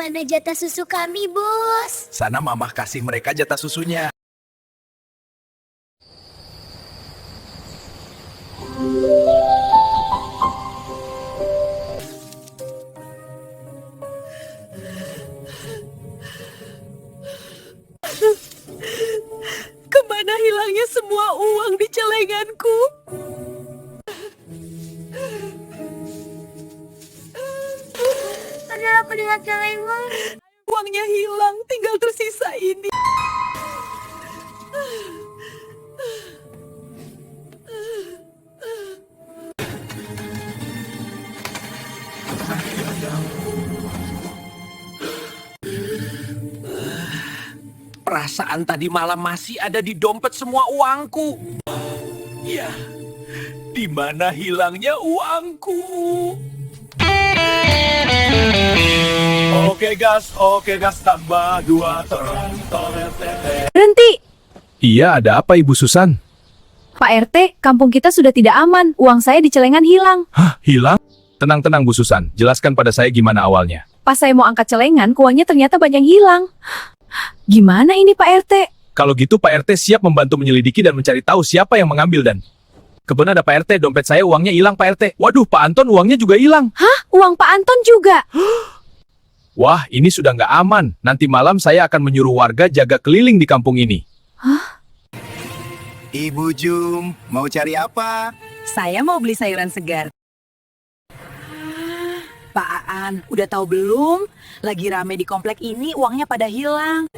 Mana jatah susu kami, Bos? Sana Mama kasih mereka jatah susunya. Kemana hilangnya semua uang di celenganku? Ada apa dengan celengan? Uangnya hilang, tinggal tersisa ini. Perasaan tadi malam masih ada di dompet semua uangku. Ya, di mana hilangnya uangku? Oke gas, tambah 2 Berhenti! Iya, ada apa Ibu Susan? Pak RT, kampung kita sudah tidak aman. Uang saya di celengan hilang. Hah, hilang? Tenang-tenang Bu Susan, jelaskan pada saya gimana awalnya. Pas saya mau angkat celengan, uangnya ternyata banyak yang hilang. Gimana ini Pak RT? Kalau gitu Pak RT siap membantu menyelidiki dan mencari tahu siapa yang mengambil dan... Kebenar ada Pak RT, dompet saya uangnya hilang Pak RT. Waduh, Pak Anton uangnya juga hilang. Hah? Uang Pak Anton juga? Wah, ini sudah nggak aman. Nanti malam saya akan menyuruh warga jaga keliling di kampung ini. Ibu Jum, mau cari apa? Saya mau beli sayuran segar. Pak Aan, udah tahu belum? Lagi rame di komplek ini, uangnya pada hilang.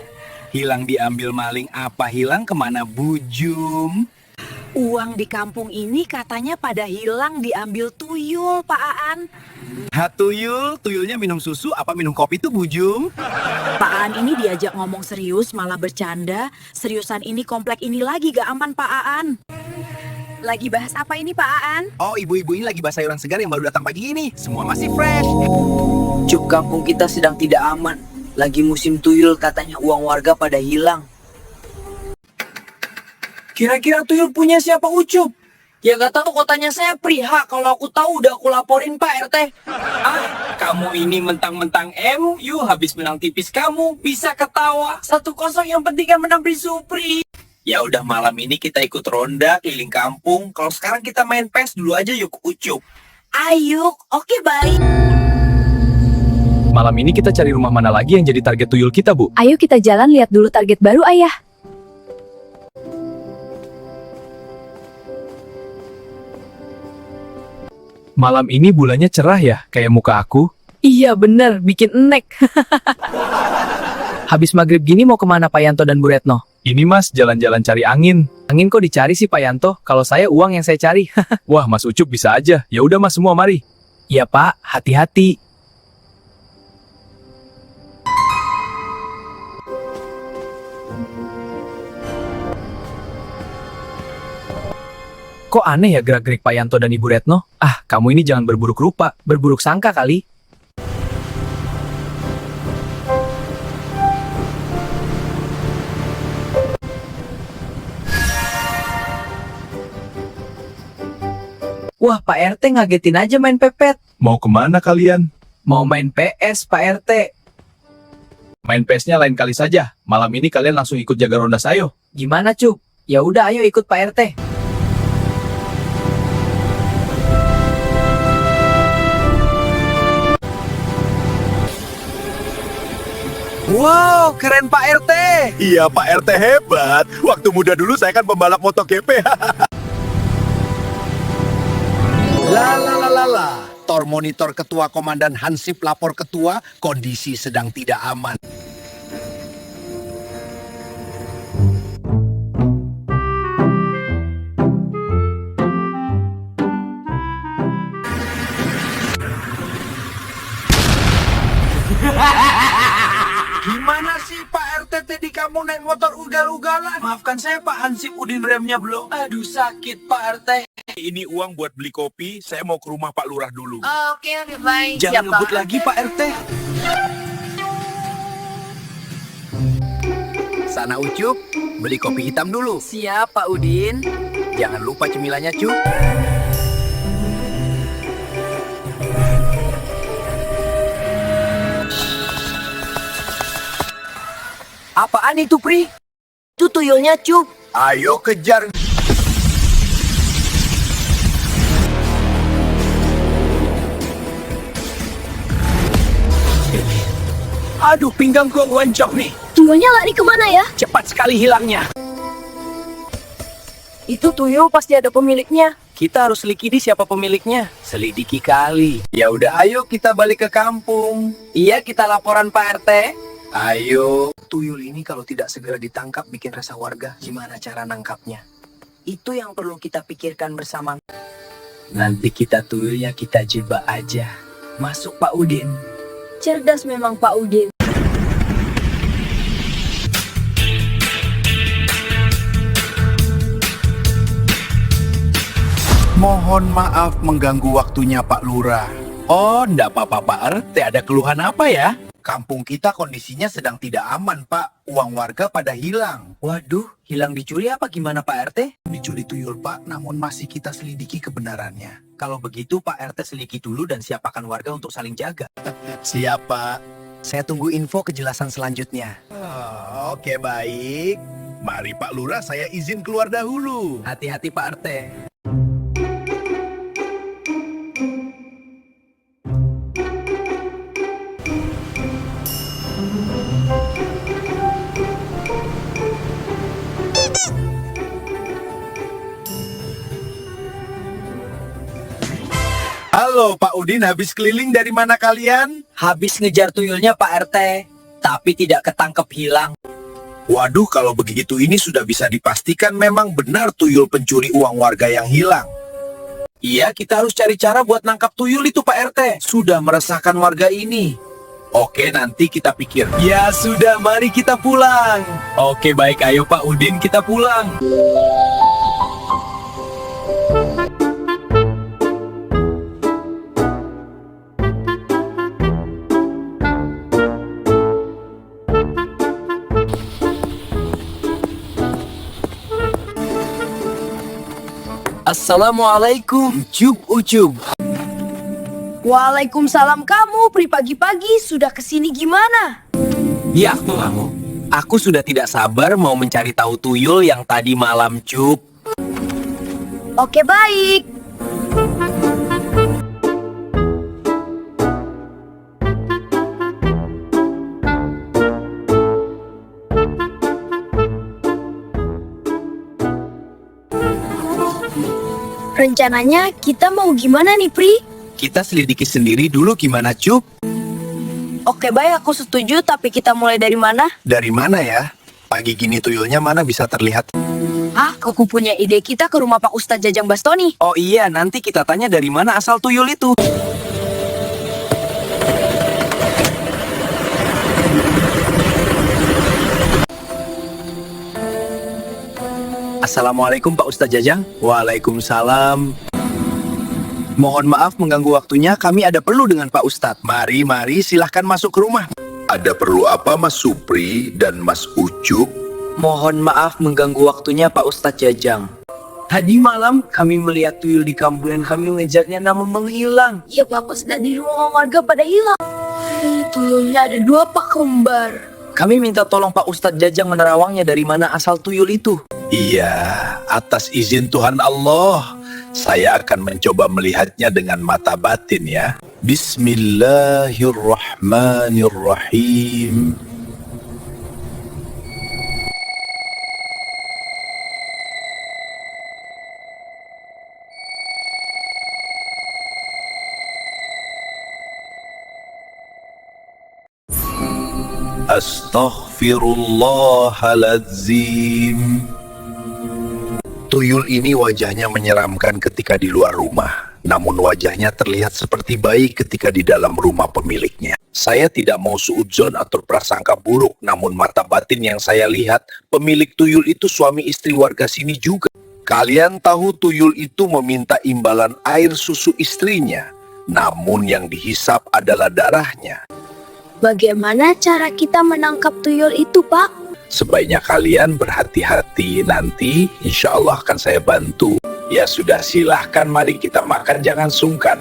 Hilang diambil maling apa hilang kemana Bu Jum? Uang di kampung ini katanya pada hilang diambil tuyul, Pak Aan. Tuyulnya minum susu apa minum kopi tuh Bu Jum? Pak Aan ini diajak ngomong serius, malah bercanda. Seriusan ini komplek ini lagi gak aman, Pak Aan. Lagi bahas apa ini, Pak Aan? Oh, ibu-ibu ini lagi bahas sayuran segar yang baru datang pagi ini. Semua masih fresh. Cuk, kampung kita sedang tidak aman. Lagi musim tuyul, katanya uang warga pada hilang. Kira-kira tuyul punya siapa Ucup? Ya gak tahu, kotanya saya Priha. Kalau aku tahu udah aku laporin Pak RT. Ah, kamu ini mentang-mentang MU habis menang tipis kamu bisa ketawa. 1-0 yang penting kan menang di Supri. Ya udah malam ini kita ikut ronda keliling kampung. Kalau sekarang kita main PES dulu aja yuk Ucup. Ayo, oke baik. Malam ini kita cari rumah mana lagi yang jadi target tuyul kita, Bu? Ayo kita jalan lihat dulu target baru, Ayah. Malam ini bulannya cerah ya, kayak muka aku. Iya bener, bikin enek. Habis maghrib gini mau kemana Pak Yanto dan Bu Retno? Ini Mas, jalan-jalan cari angin. Angin kok dicari sih Pak Yanto? Kalau saya uang yang saya cari. Wah, Mas Ucup bisa aja. Ya udah Mas, semua mari. Iya Pak, hati-hati. Kok aneh ya gerak-gerik Pak Yanto dan Ibu Retno? Ah, kamu ini jangan berburuk rupa. Berburuk sangka kali. Wah, Pak RT ngagetin aja main pepet. Mau kemana kalian? Mau main PS, Pak RT. Main PS-nya lain kali saja. Malam ini kalian langsung ikut jaga ronda sayo. Gimana, Cuk? Ya udah, ayo ikut Pak RT. Wow, keren Pak RT. Iya, Pak RT hebat. Waktu muda dulu saya kan pembalap MotoGP. La. Tor monitor ketua komandan Hansip lapor ketua, kondisi sedang tidak aman. Gimana sih Pak RT tadi kamu naik motor ugal-ugalan? Maafkan saya Pak Hansip, udin remnya belum. Aduh sakit Pak RT. Ini uang buat beli kopi, saya mau ke rumah Pak Lurah dulu. Oke, baik. Jangan ngebut lagi Pak RT. Sana Ucup, beli kopi hitam dulu. Siap Pak Udin. Jangan lupa cemilannya, Cup. Apaan itu, Pri? Itu tuyulnya, Cup. Ayo kejar. Aduh, pinggangku goncang nih. Tuyulnya lari kemana ya? Cepat sekali hilangnya. Itu tuyul pasti ada pemiliknya. Kita harus selidiki siapa pemiliknya. Selidiki kali. Ya udah, ayo kita balik ke kampung. Iya, kita laporan Pak RT. Ayo. Tuyul ini kalau tidak segera ditangkap bikin resah warga. Gimana cara nangkapnya? Itu yang perlu kita pikirkan bersama. Nanti kita tuyulnya kita jebak aja. Masuk Pak Udin. Cerdas memang Pak Udin. Mohon maaf mengganggu waktunya Pak Lurah. Oh, ndak apa-apa Pak RT. Ada keluhan apa ya? Kampung kita kondisinya sedang tidak aman, Pak. Uang warga pada hilang. Waduh, hilang dicuri apa gimana Pak RT? Dicuri tuyul, Pak, namun masih kita selidiki kebenarannya. Kalau begitu, Pak RT selidiki dulu dan siapakan warga untuk saling jaga. Siap, Pak. Saya tunggu info kejelasan selanjutnya. Oke, baik. Mari Pak Lurah, saya izin keluar dahulu. Hati-hati Pak RT. Halo, Pak Udin, habis keliling dari mana kalian? Habis ngejar tuyulnya Pak RT, tapi tidak ketangkep hilang. Waduh, kalau begitu ini sudah bisa dipastikan memang benar tuyul pencuri uang warga yang hilang. Iya, kita harus cari cara buat nangkap tuyul itu Pak RT. Sudah meresahkan warga ini. Oke, nanti kita pikir. Ya sudah, mari kita pulang. Oke, baik, ayo Pak Udin, kita pulang. Assalamualaikum. Ucup. Waalaikumsalam kamu, Pri pagi-pagi sudah kesini gimana? Ya, kamu. Aku sudah tidak sabar mau mencari tahu tuyul yang tadi malam, Cup. Oke baik. Rencananya kita mau gimana nih, Pri? Kita selidiki sendiri dulu gimana, Cup? Oke baik, aku setuju, tapi kita mulai dari mana? Dari mana ya? Pagi gini tuyulnya mana bisa terlihat? Ah, aku punya ide, kita ke rumah Pak Ustadz Jajang Bastoni. Oh iya, nanti kita tanya dari mana asal tuyul itu. Assalamualaikum Pak Ustadz Jajang. Waalaikumsalam. Mohon maaf mengganggu waktunya, kami ada perlu dengan Pak Ustadz. Mari, silahkan masuk ke rumah. Ada perlu apa Mas Supri dan Mas Ucup? Mohon maaf mengganggu waktunya Pak Ustadz Jajang. Tadi malam kami melihat tuyul di kampung dan kami mengejarnya namun menghilang. Ya Pak Ustadz, di rumah warga pada hilang. Tuyulnya ada 2 pak kembar. Kami minta tolong Pak Ustadz Jajang menerawangnya dari mana asal tuyul itu. Iya, atas izin Tuhan Allah, saya akan mencoba melihatnya dengan mata batin ya. Bismillahirrahmanirrahim. Astaghfirullahaladzim. Tuyul ini wajahnya menyeramkan ketika di luar rumah, namun wajahnya terlihat seperti baik ketika di dalam rumah pemiliknya. Saya tidak mau suudzon atau prasangka buruk, namun mata batin yang saya lihat, pemilik tuyul itu suami istri warga sini juga. Kalian tahu tuyul itu meminta imbalan air susu istrinya, namun yang dihisap adalah darahnya. Bagaimana cara kita menangkap tuyul itu, Pak? Sebaiknya kalian berhati-hati, nanti insya Allah akan saya bantu. Ya sudah, silahkan, mari kita makan, jangan sungkan.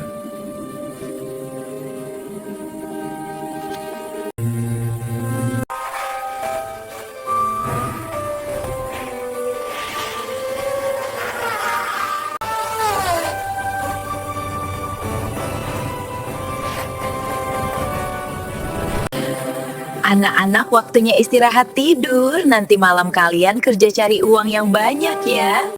Anak-anak waktunya istirahat tidur. Nanti malam kalian kerja cari uang yang banyak ya.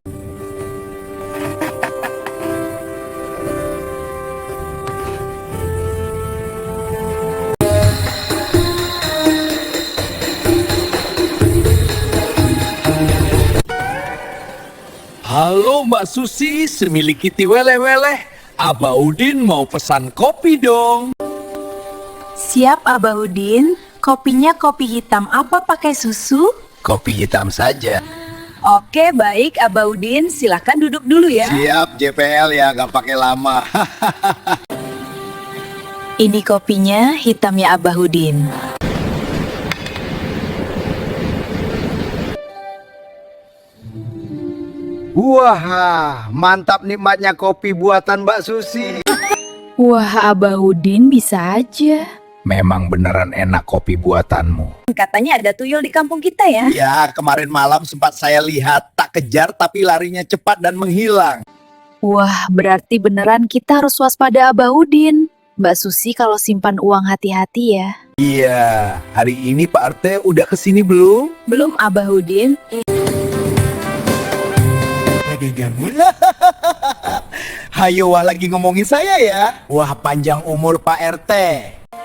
Halo Mbak Susi, semilik kiti weleh-weleh. Abah Udin mau pesan kopi dong. Siap Abahudin, kopinya kopi hitam apa pakai susu? Kopi hitam saja. Oke baik Abahudin, silahkan duduk dulu ya. Siap JPL ya, gak pakai lama. Ini kopinya hitamnya Abahudin. Wah, mantap nikmatnya kopi buatan Mbak Susi. Wah, Abahudin bisa aja. Memang beneran enak kopi buatanmu. Katanya ada tuyul di kampung kita ya. Ya, kemarin malam sempat saya lihat, tak kejar tapi larinya cepat dan menghilang. Wah, berarti beneran kita harus waspada Abahudin. Mbak Susi kalau simpan uang hati-hati ya. Iya, hari ini Pak RT udah kesini belum? Belum Abahudin. Hayo wah lagi ngomongin saya ya. Wah panjang umur Pak RT.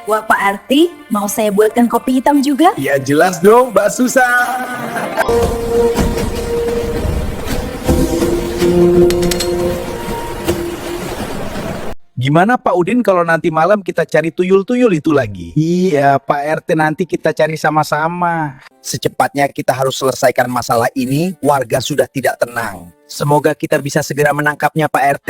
Wah Pak Arti, mau saya buatkan kopi hitam juga? Ya jelas dong Mbak Susan. Gimana Pak Udin kalau nanti malam kita cari tuyul-tuyul itu lagi? Iya, Pak RT nanti kita cari sama-sama. Secepatnya kita harus selesaikan masalah ini. Warga sudah tidak tenang. Semoga kita bisa segera menangkapnya Pak RT.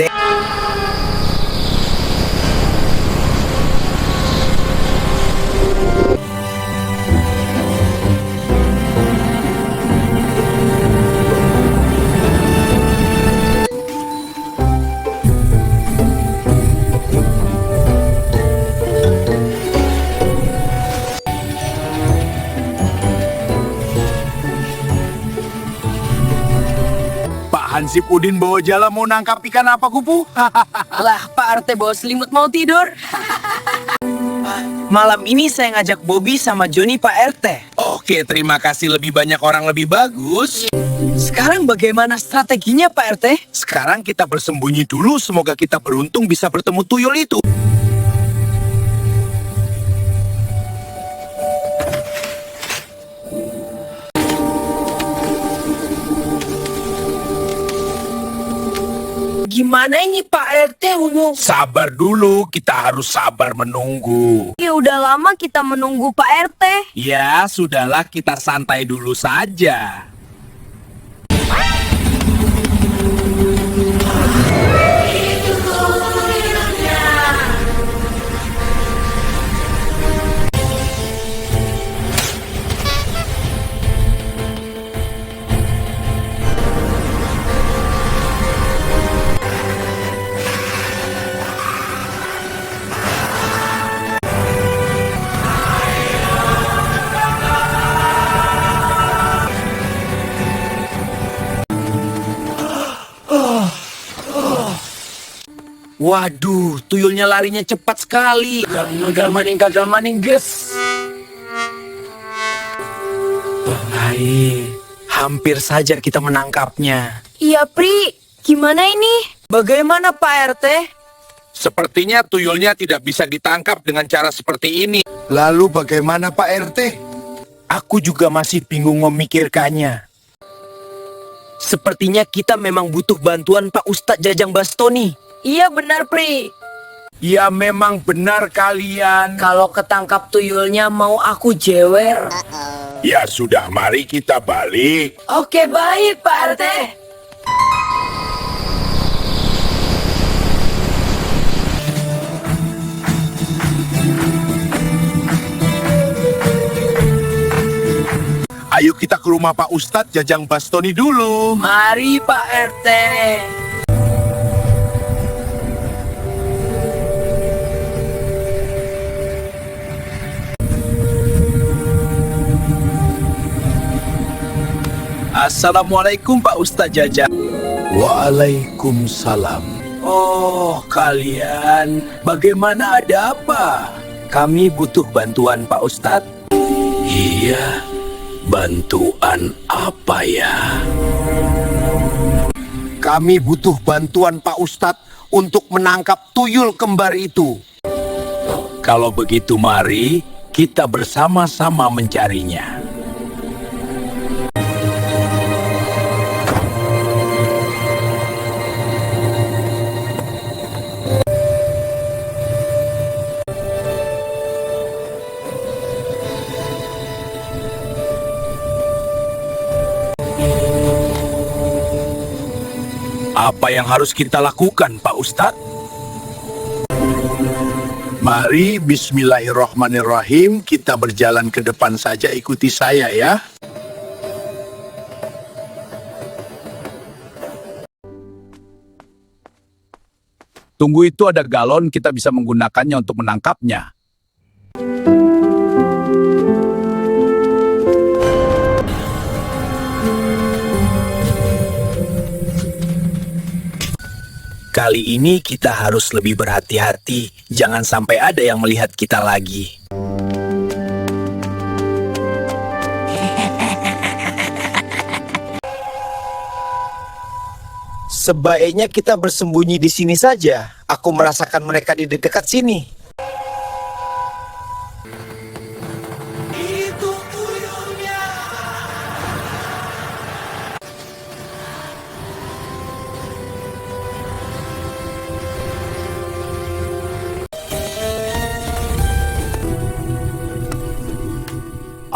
Hansip Udin bawa jala mau nangkap ikan apa kupu? Lah, Pak RT bawa selimut mau tidur. Malam ini saya ngajak Bobby sama Joni Pak RT. Oke, terima kasih lebih banyak orang lebih bagus. Sekarang bagaimana strateginya Pak RT? Sekarang kita bersembunyi dulu, semoga kita beruntung bisa bertemu tuyul itu. Gimana ini Pak RT? Sabar dulu, kita harus sabar menunggu. Ya udah lama kita menunggu Pak RT. Ya, sudahlah kita santai dulu saja. Waduh, tuyulnya larinya cepat sekali. Gagal maning, guys. Baik, hampir saja kita menangkapnya. Iya Pri, gimana ini? Bagaimana Pak RT? Sepertinya tuyulnya tidak bisa ditangkap dengan cara seperti ini. Lalu bagaimana Pak RT? Aku juga masih bingung memikirkannya. Sepertinya kita memang butuh bantuan Pak Ustadz Jajang Bastoni. Iya benar Pri. Ya memang benar kalian. Kalau ketangkap tuyulnya mau aku jewer. Ya sudah, mari kita balik. Oke baik Pak RT. Ayo kita ke rumah Pak Ustadz Jajang Bastoni dulu. Mari Pak RT. Assalamualaikum Pak Ustadz Jajang. Waalaikumsalam. Oh, kalian bagaimana, ada apa? Kami butuh bantuan Pak Ustadz. Iya, bantuan apa ya? Kami butuh bantuan Pak Ustadz untuk menangkap tuyul kembar itu. Kalau begitu mari kita bersama-sama mencarinya. Apa yang harus kita lakukan, Pak Ustadz? Mari, bismillahirrahmanirrahim, kita berjalan ke depan saja, ikuti saya ya. Tunggu, itu ada galon, kita bisa menggunakannya untuk menangkapnya. Kali ini kita harus lebih berhati-hati, jangan sampai ada yang melihat kita lagi. Sebaiknya kita bersembunyi di sini saja. Aku merasakan mereka di dekat sini.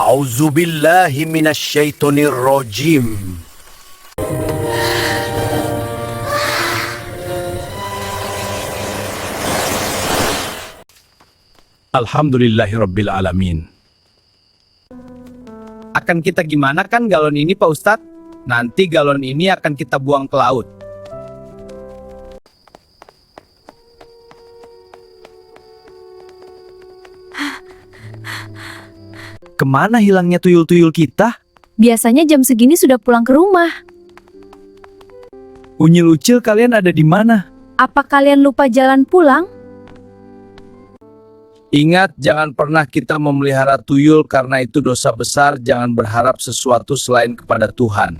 Auzubillahi minasyaitonirrajim. Alhamdulillahirabbil alamin. Akan kita gimana kan galon ini, Pak Ustadz? Nanti galon ini akan kita buang ke laut. Kemana hilangnya tuyul-tuyul kita? Biasanya jam segini sudah pulang ke rumah. Unyil Ucil, kalian ada di mana? Apa kalian lupa jalan pulang? Ingat, jangan pernah kita memelihara tuyul karena itu dosa besar. Jangan berharap sesuatu selain kepada Tuhan.